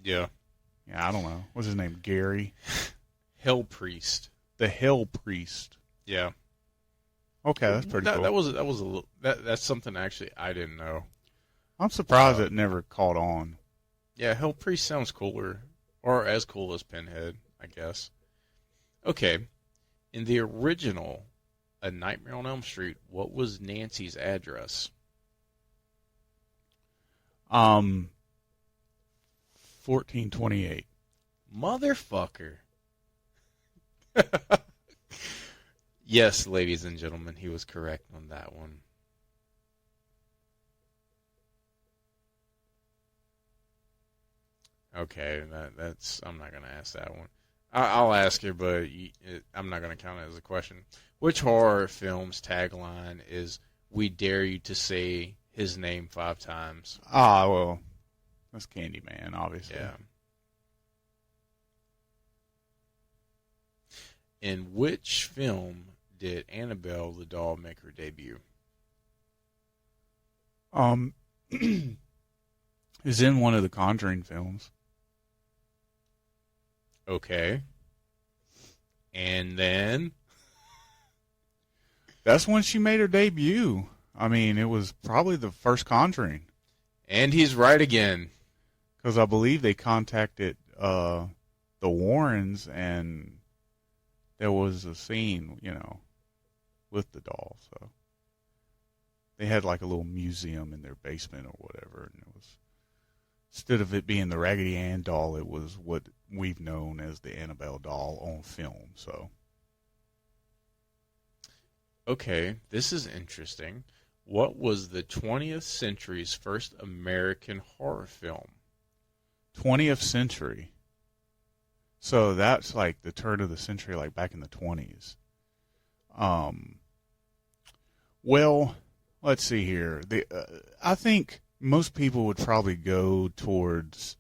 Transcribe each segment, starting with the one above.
Yeah. Yeah, I don't know. What's his name? Gary? Hell Priest. The Hell Priest. Yeah. Okay, that's pretty cool. That was a little. That's something actually I didn't know. I'm surprised it never caught on. Yeah, Hell Priest sounds cooler, or as cool as Pinhead, I guess. Okay, in the original A Nightmare on Elm Street, what was Nancy's address? 1428. Motherfucker. Yes, ladies and gentlemen, he was correct on that one. Okay, that's. I'm not gonna ask that one. I'll ask you, but I'm not gonna count it as a question. Which horror film's tagline is "We dare you to say his name 5 times"? Ah, well, that's Candyman, obviously. Yeah. In which film did Annabelle the doll make her debut? Is in one of the Conjuring films. Okay. And then? That's when she made her debut. I mean, it was probably the first Conjuring. And he's right again. Because I believe they contacted the Warrens, and there was a scene, with the doll. So they had like a little museum in their basement or whatever, and it was, instead of it being the Raggedy Ann doll, it was what we've known as the Annabelle doll on film. So, okay, this is interesting. What was the 20th century's first American horror film? 20th century. So that's like the turn of the century, like back in the 20s. Well, let's see here. I think most people would probably go towards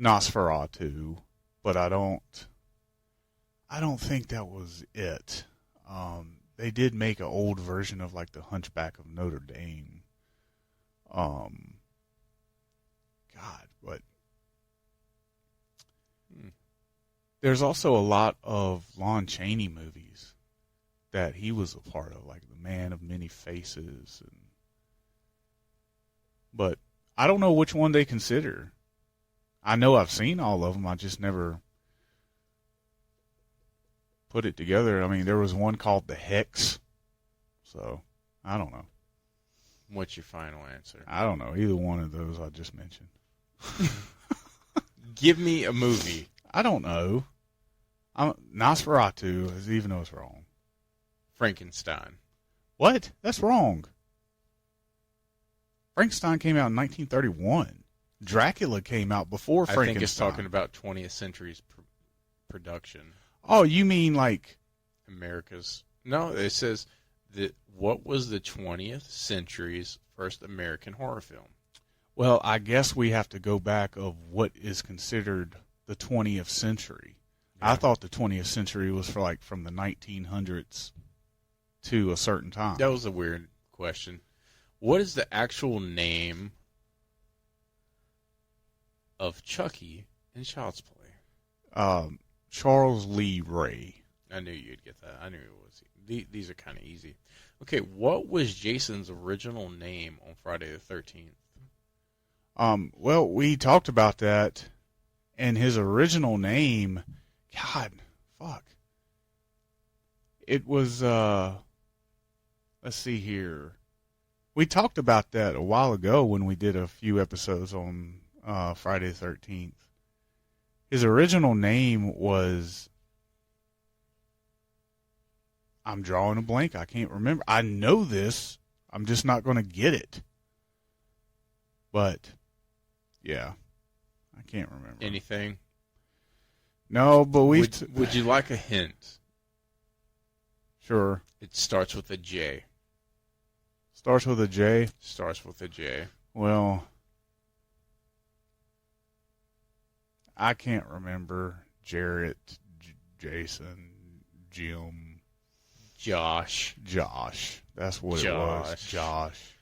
Nosferatu, but I don't think that was it. They did make an old version of like the Hunchback of Notre Dame. God, but there's also a lot of Lon Chaney movies that he was a part of, like The Man of Many Faces. But I don't know which one they consider. I know I've seen all of them. I just never put it together. I mean, there was one called The Hex. So, I don't know. What's your final answer? I don't know. Either one of those I just mentioned. Give me a movie. I don't know. Nosferatu, even though it's wrong. Frankenstein. What? That's wrong. Frankenstein came out in 1931. Dracula came out before Frankenstein. I think it's talking about 20th century's production. Oh, you mean like America's? No, it says that what was the 20th century's first American horror film? Well, I guess we have to go back of what is considered the 20th century. Yeah. I thought the 20th century was for like from the 1900s to a certain time. That was a weird question. What is the actual name of Chucky in Child's Play? Charles Lee Ray. I knew you'd get that. I knew it was. These are kind of easy. Okay, what was Jason's original name on Friday the 13th? Well, we talked about that, and his original name, God, fuck. It was, let's see here. We talked about that a while ago when we did a few episodes on Friday the 13th. His original name was, I'm drawing a blank. I can't remember. I know this. I'm just not going to get it. But, yeah, I can't remember. Anything? No, but would you like a hint? Sure. It starts with a J. Starts with a J? Starts with a J. Well, I can't remember. Jarrett, Jason, Jim. Josh. That's what it was. Josh.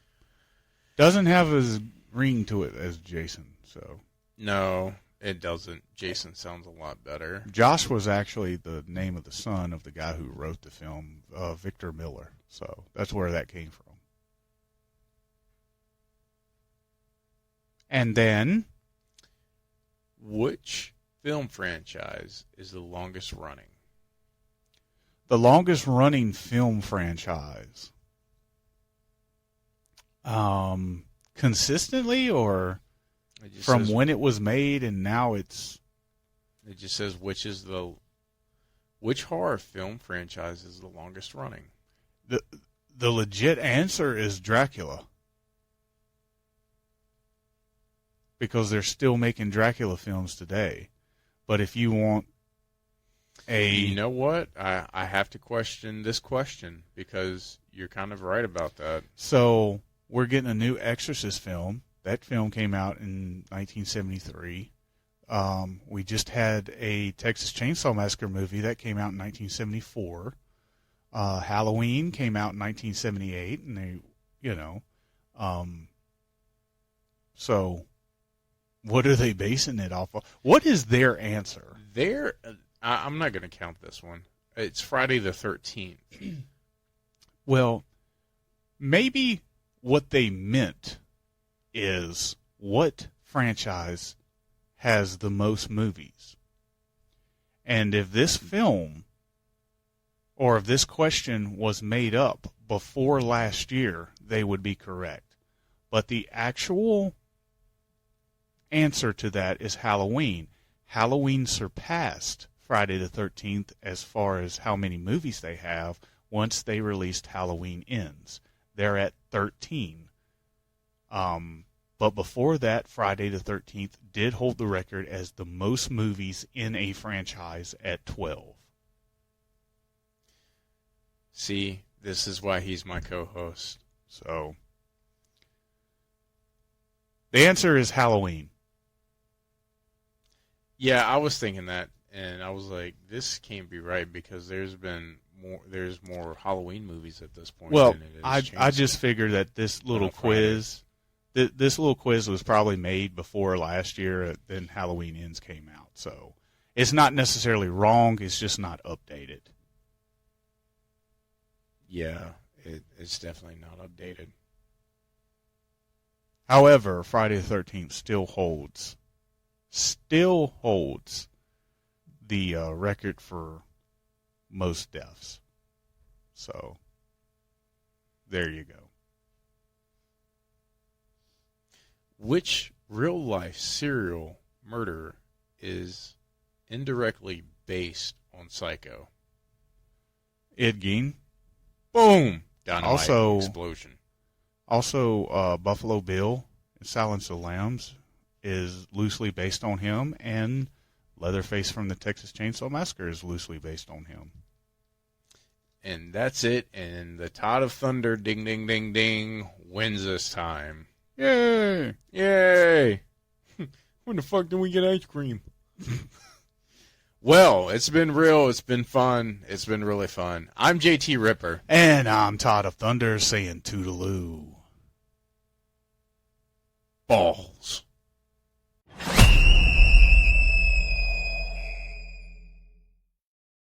Doesn't have as ring to it as Jason, so. No, it doesn't. Jason sounds a lot better. Josh was actually the name of the son of the guy who wrote the film, Victor Miller. So that's where that came from. And then, Which film franchise is the longest running? the longest running film franchise. Consistently, or from when it was made and now it's... It just says which horror film franchise is the longest running? The legit answer is Dracula. Because they're still making Dracula films today. But if you want You know what? I have to question this question because you're kind of right about that. So, we're getting a new Exorcist film. That film came out in 1973. We just had a Texas Chainsaw Massacre movie that came out in 1974. Halloween came out in 1978, and so what are they basing it off of? What is their answer? I'm not going to count this one. It's Friday the 13th. Well, maybe what they meant is what franchise has the most movies. And if this film, or if this question was made up before last year, they would be correct. But the actual answer to that is Halloween. Halloween surpassed Friday the 13th as far as how many movies they have once they released Halloween Ends. They're at 13. But before that, Friday the 13th did hold the record as the most movies in a franchise at 12. See, this is why he's my co-host. So, the answer is Halloween. Yeah, I was thinking that, and I was like, this can't be right because there's more Halloween movies at this point. Well, than it is I just figured that this little quiz was probably made before last year. Then Halloween Ends came out, so it's not necessarily wrong. It's just not updated. Yeah, it's definitely not updated. However, Friday the 13th still holds the record for most deaths. So, there you go. Which real-life serial murderer is indirectly based on Psycho? Ed Gein. Boom! Dynamite Also, explosion. Also, Buffalo Bill in Silence of the Lambs is loosely based on him, and Leatherface from the Texas Chainsaw Massacre is loosely based on him. And that's it, and the Tide of Thunder, ding, ding, ding, ding, wins this time. Yay! Yay! When the fuck did we get ice cream? Well, it's been real. It's been fun. It's been really fun. I'm JT Ripper. And I'm Todd of Thunder saying toodaloo. Balls.